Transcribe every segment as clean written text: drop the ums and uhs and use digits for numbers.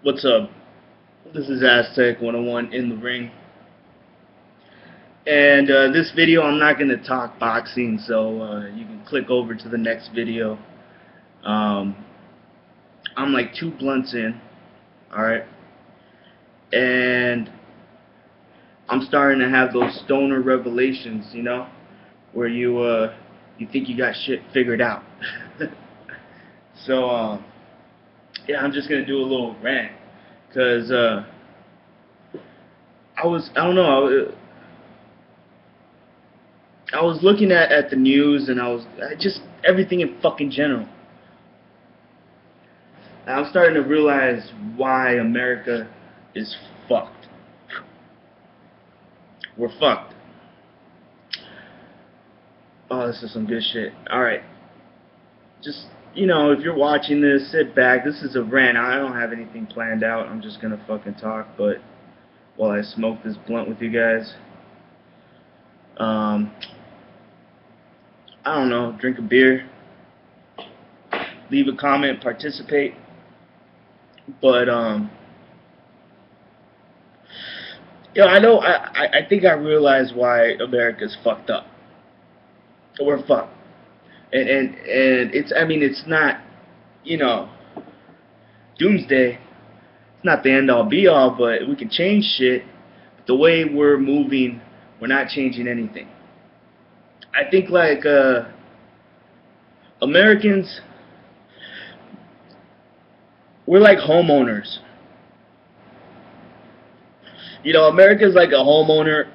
What's up? This is Aztec 101 in the ring. And this video, I'm not going to talk boxing, so you can click over to the next video. Um, I'm like 2 blunts in, alright? And I'm starting to have those stoner revelations, where you think you got shit figured out. So, yeah, I'm just going to do a little rant. Because I don't know, I was looking at the news, and I just everything in fucking general. And I'm starting to realize why America is fucked. We're fucked. Oh, this is some good shit. Alright. Just, if you're watching this, sit back. This is a rant. I don't have anything planned out. I'm just gonna fucking talk, but while I smoke this blunt with you guys. I don't know, drink a beer, leave a comment, participate. But I think I realize why America's fucked up. We're fucked. And it's not, doomsday. It's not the end all be all, but we can change shit. But the way we're moving, we're not changing anything. I think Americans, we're like homeowners. America's like a homeowner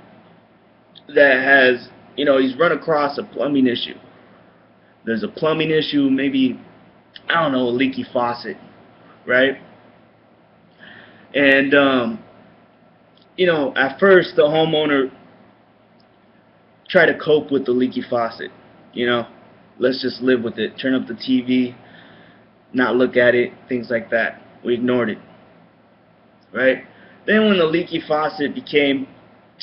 that has, he's run across a plumbing issue. There's a plumbing issue, maybe, I don't know, a leaky faucet, right? And, at first the homeowner tried to cope with the leaky faucet, let's just live with it, turn up the TV, not look at it, things like that. We ignored it, right? Then when the leaky faucet became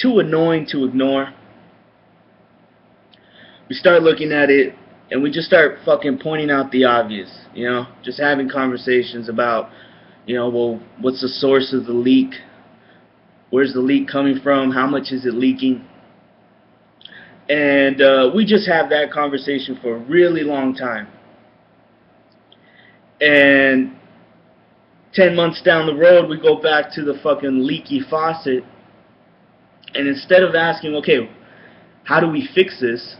too annoying to ignore, we start looking at it, and we just start fucking pointing out the obvious, just having conversations about, well, what's the source of the leak? Where's the leak coming from? How much is it leaking? And we just have that conversation for a really long time. And 10 months down the road, we go back to the fucking leaky faucet. And instead of asking, okay, how do we fix this?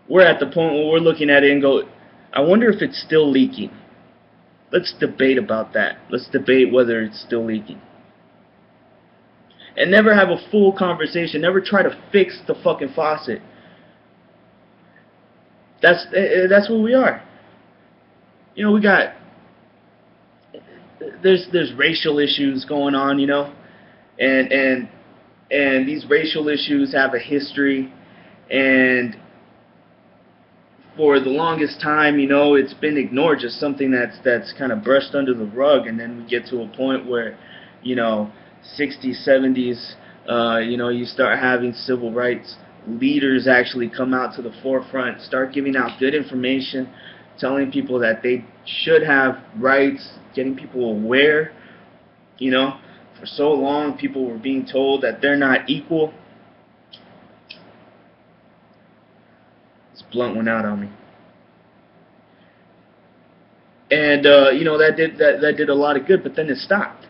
We're at the point where we're looking at it and go, I wonder if it's still leaking. Let's debate about that. Let's debate whether it's still leaking. And never have a full conversation. Never try to fix the fucking faucet. That's what we are. We got, there's racial issues going on, and these racial issues have a history, and for the longest time, it's been ignored, just something that's kind of brushed under the rug. And then we get to a point where, 60s, 70s, you start having civil rights leaders actually come out to the forefront, start giving out good information, telling people that they should have rights, getting people aware. For so long, people were being told that they're not equal. This blunt went out on me. And that did a lot of good, but then it stopped.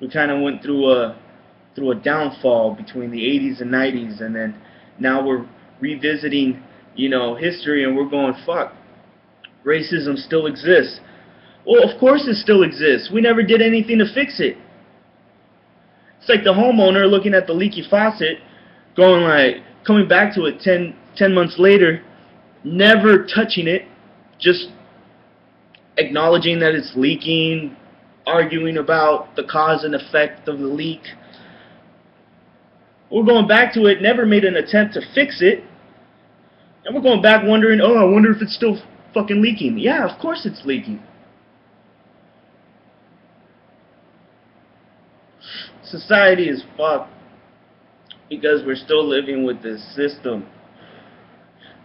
We kind of went through a downfall between the 80s and 90s, and then now we're revisiting, history, and we're going, fuck, racism still exists. Well, of course it still exists. We never did anything to fix it. It's like the homeowner looking at the leaky faucet, going like, coming back to it 10 months later, never touching it, just acknowledging that it's leaking, arguing about the cause and effect of the leak. We're going back to it, never made an attempt to fix it, and we're going back wondering, oh, I wonder if it's still fucking leaking. Yeah, of course it's leaking. Society is fucked because we're still living with this system.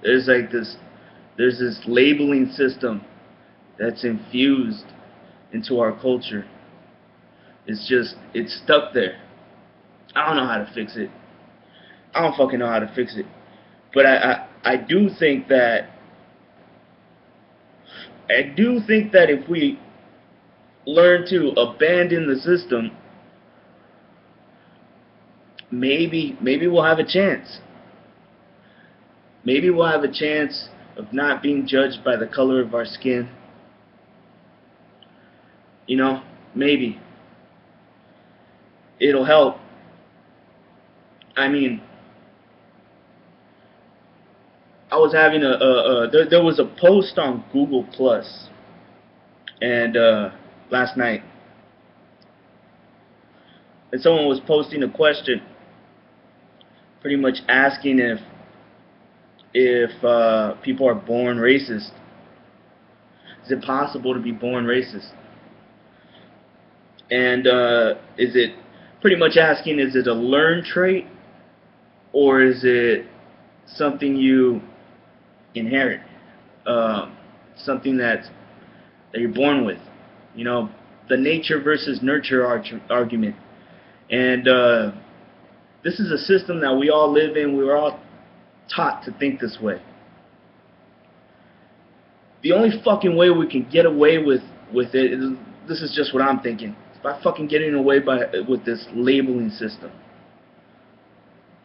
There's this labeling system that's infused into our culture. It's stuck there. I don't know how to fix it. I don't fucking know how to fix it. But I do think that if we learn to abandon the system, maybe we'll have a chance. Maybe we'll have a chance of not being judged by the color of our skin. You know, maybe. It'll help. I mean, I was having there was a post on Google Plus, and last night, and someone was posting a question, pretty much asking if people are born racist. Is it possible to be born racist? And is it pretty much asking, is it a learned trait, or is it something you inherit, something that you're born with? You know, the nature versus nurture argument. And this is a system that we all live in. We were all taught to think this way. The only fucking way we can get away with it is, this is just what I'm thinking, by fucking getting away with this labeling system.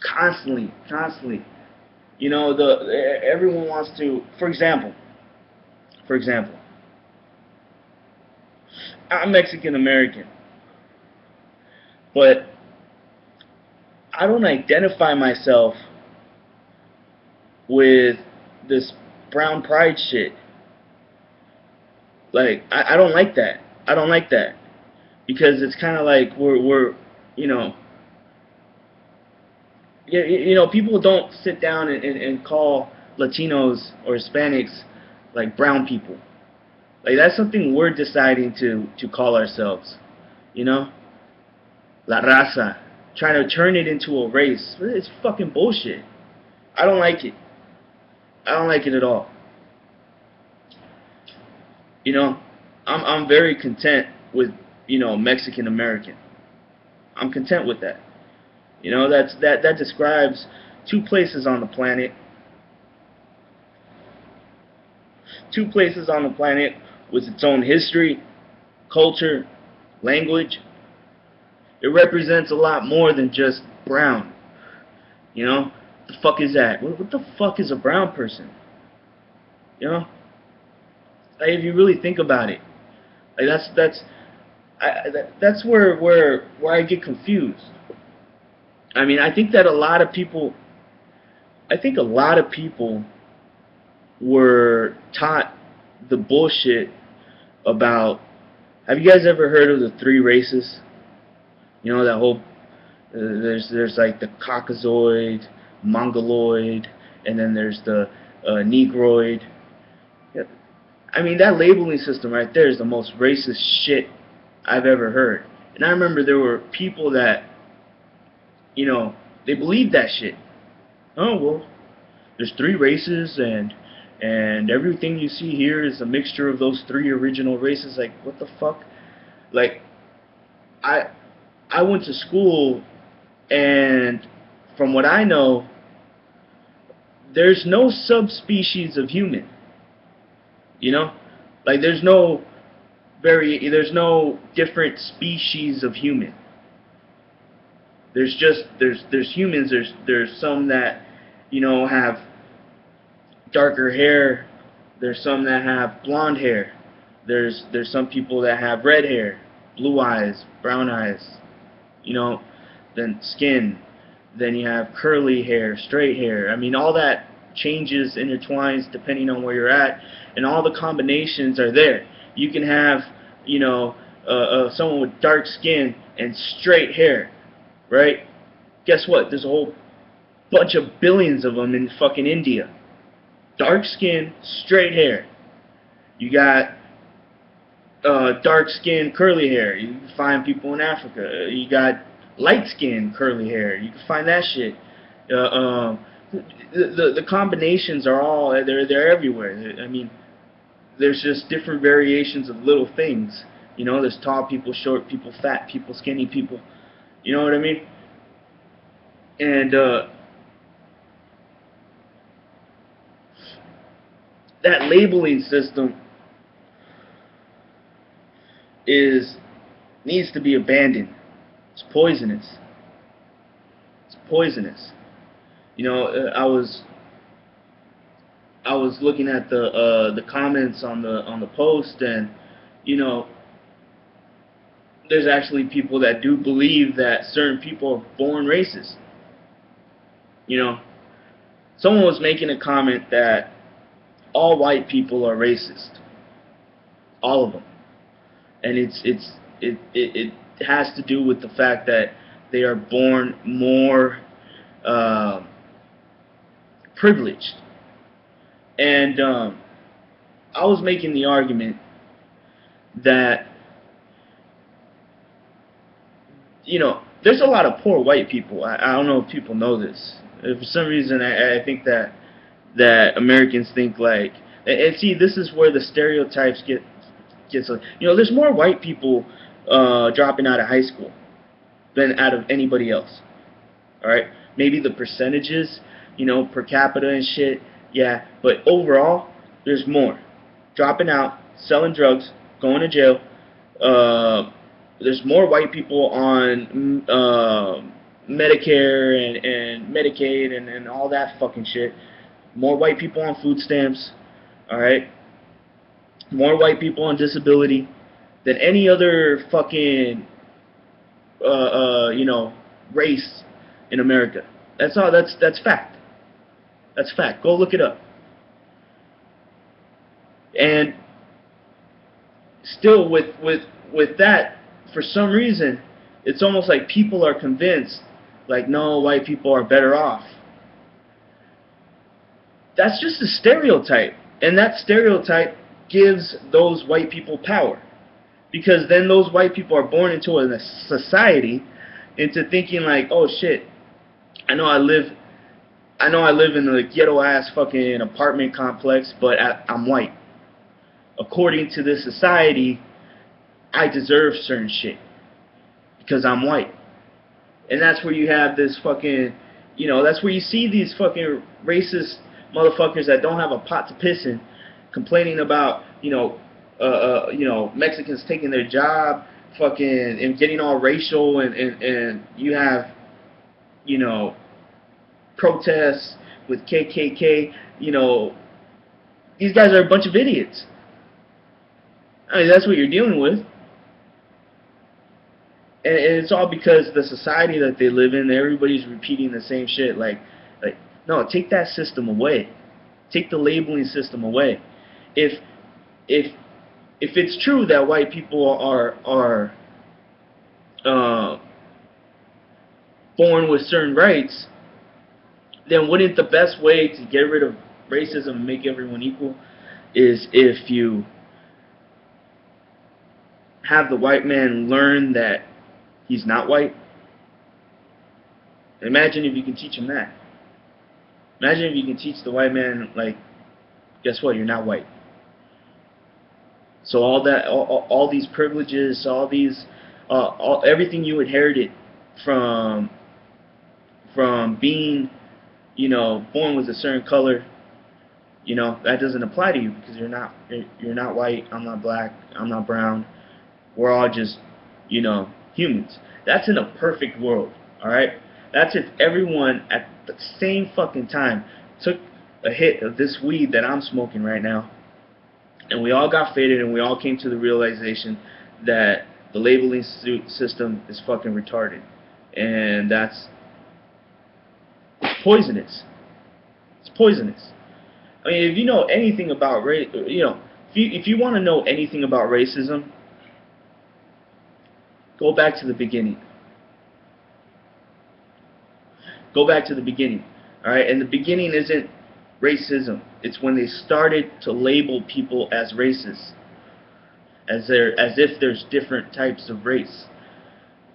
Constantly. You know, everyone wants to, for example, I'm Mexican American, but I don't identify myself with this brown pride shit. Like, I don't like that. I don't like that. Because it's kind of like we're you know, people don't sit down and call Latinos or Hispanics like brown people. Like, that's something we're deciding to call ourselves. You know? La raza. Trying to turn it into a race. It's fucking bullshit. I don't like it. I don't like it at all. You know, I'm very content with, you know, Mexican American. I'm content with that. You know, that describes two places on the planet. Two places on the planet with its own history, culture, language. It represents a lot more than just brown. You know, what the fuck is that? What the fuck is a brown person? You know, like, if you really think about it, like that's where I get confused. I mean, I think a lot of people were taught the bullshit about. Have you guys ever heard of the three races? You know, that whole there's like the Caucasoid, Mongoloid, and then there's the Negroid. I mean, that labeling system right there is the most racist shit I've ever heard. And I remember there were people that, you know, they believed that shit. Oh, well, there's three races, and everything you see here is a mixture of those three original races. Like, what the fuck? Like, I went to school, and from what I know, there's no subspecies of human. You know, like, there's no different species of human. There's humans. There's some that, you know, have darker hair. There's some that have blonde hair. There's some people that have red hair, blue eyes, brown eyes. You know, then skin. Then you have curly hair, straight hair. I mean, all that changes, intertwines depending on where you're at, and all the combinations are there. You can have, you know, someone with dark skin and straight hair, right? Guess what? There's a whole bunch of billions of them in fucking India. Dark skin, straight hair. You got dark skin, curly hair. You can find people in Africa. You got light skin, curly hair. You can find that shit. The combinations are all they're everywhere. I mean, there's just different variations of little things. You know, there's tall people, short people, fat people, skinny people. You know what I mean? And that labeling system is needs to be abandoned. It's poisonous. It's poisonous. You know, I was looking at the comments on the post, and you know, there's actually people that do believe that certain people are born racist. You know, someone was making a comment that all white people are racist, all of them, and it has to do with the fact that they are born more privileged. And I was making the argument that, you know, there's a lot of poor white people. I don't know if people know this. For some reason, I think that Americans think like, and see, this is where the stereotypes get so, you know, there's more white people dropping out of high school than out of anybody else. All right, maybe the percentages, you know, per capita and shit, yeah, but overall, there's more dropping out, selling drugs, going to jail. There's more white people on Medicare and Medicaid and all that fucking shit. More white people on food stamps. All right, more white people on disability than any other fucking you know, race in America. That's all. That's fact. That's fact. Go look it up. And still, with that, for some reason, it's almost like people are convinced, like, no, white people are better off. That's just a stereotype, and that stereotype gives those white people power, because then those white people are born into a society, into thinking like, oh shit, I know I live in a ghetto ass fucking apartment complex, but I'm white. According to this society, I deserve certain shit because I'm white. And that's where you have this fucking, you know, that's where you see these fucking racist motherfuckers that don't have a pot to piss in, complaining about, you know, Mexicans taking their job, fucking, and getting all racial, and you have, you know, protests with KKK. You know, these guys are a bunch of idiots. I mean, that's what you're dealing with. And it's all because the society that they live in, everybody's repeating the same shit. Like, no, take that system away. Take the labeling system away. If it's true that white people are born with certain rights, then wouldn't the best way to get rid of racism and make everyone equal is if you have the white man learn that he's not white? Imagine if you can teach him that. Imagine if you can teach the white man, like, guess what, you're not white. So all these privileges, all these, everything you inherited from being, you know, born with a certain color, you know, that doesn't apply to you because you're not white. I'm not black. I'm not brown. We're all just, you know, humans. That's in a perfect world, all right? That's if everyone at the same fucking time took a hit of this weed that I'm smoking right now, and we all got faded, and we all came to the realization that the labeling system is fucking retarded, and that's poisonous. It's poisonous. I mean, if you know anything about you know, if you want to know anything about racism, go back to the beginning. Go back to the beginning. All right, and the beginning isn't racism. It's when they started to label people as racist, as if there's different types of race.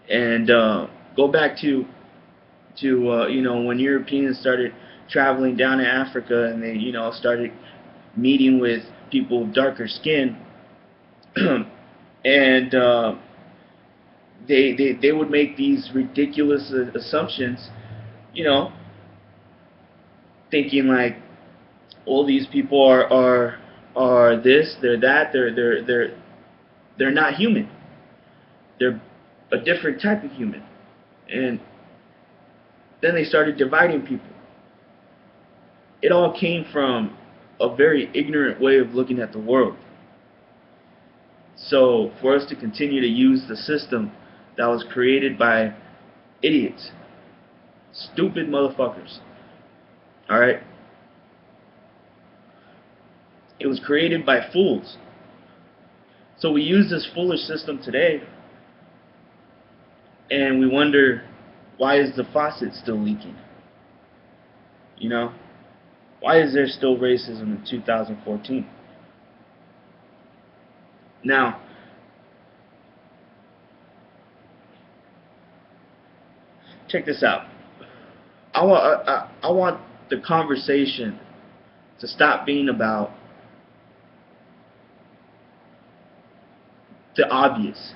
And go back to you know, when Europeans started traveling down to Africa, and they, you know, started meeting with people of darker skin, and they would make these ridiculous assumptions, you know, thinking like, all these people are this, they're that, they're not human. They're a different type of human. And then they started dividing people. It all came from a very ignorant way of looking at the world. So for us to continue to use the system that was created by idiots, stupid motherfuckers, alright? It was created by fools. So we use this foolish system today, and we wonder, why is the faucet still leaking? You know? Why is there still racism in 2014? Now, check this out. I want the conversation to stop being about the obvious.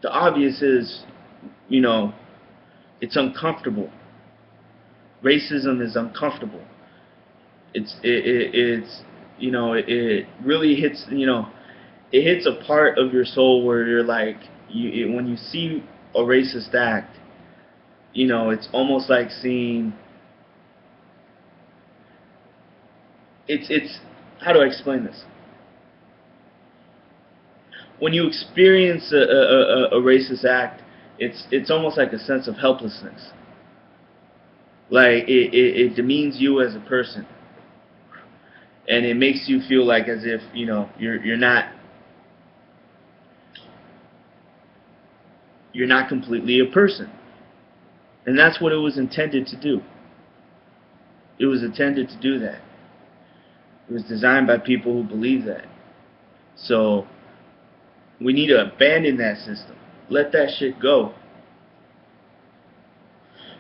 The obvious is, you know, it's uncomfortable. Racism is uncomfortable. It's you know, it really hits, you know, it hits a part of your soul where you're like, when you see a racist act, you know, it's almost like seeing, it's how do I explain this? When you experience a racist act, it's almost like a sense of helplessness. Like it demeans you as a person, and it makes you feel like as if, you know, you're not completely a person, and that's what it was intended to do. It was intended to do that. It was designed by people who believe that. So we need to abandon that system. Let that shit go.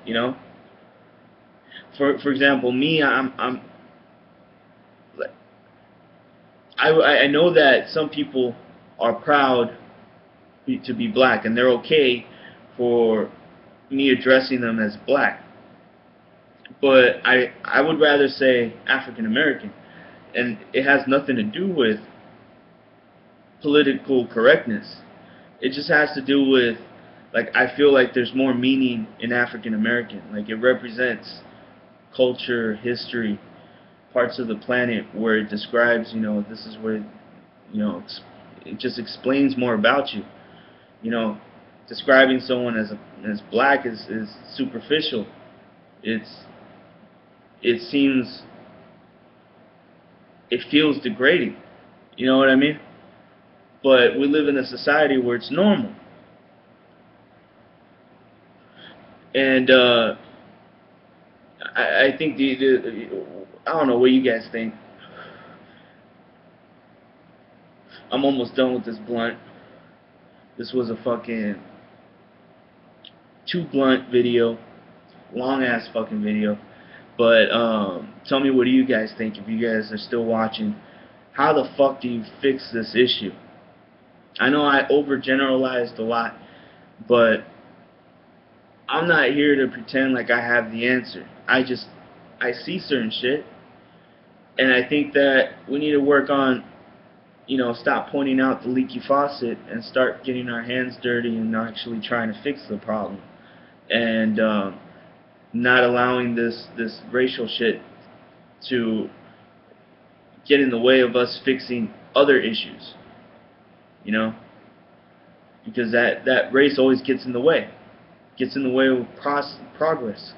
You know? For example, me, I know that some people are proud to be black, and they're okay for me addressing them as black. But I would rather say African American, and it has nothing to do with political correctness. It just has to do with, like, I feel like there's more meaning in African American. Like, it represents culture, history, parts of the planet where it describes, you know, this is where, you know, it just explains more about you. You know, describing someone as black is superficial. It feels degrading. You know what I mean? But we live in a society where it's normal. And I think I don't know what you guys think. I'm almost done with this blunt. This was a fucking too blunt video, long ass fucking video. But tell me, what do you guys think? If you guys are still watching, how the fuck do you fix this issue? I know I overgeneralized a lot, but I'm not here to pretend like I have the answer. I see certain shit, and I think that we need to work on, you know, stop pointing out the leaky faucet and start getting our hands dirty and actually trying to fix the problem, and not allowing this racial shit to get in the way of us fixing other issues. You know, because that race always gets in the way. Gets in the way of progress.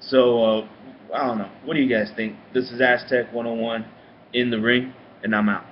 So, I don't know. What do you guys think? This is Aztec 101 in the ring, and I'm out.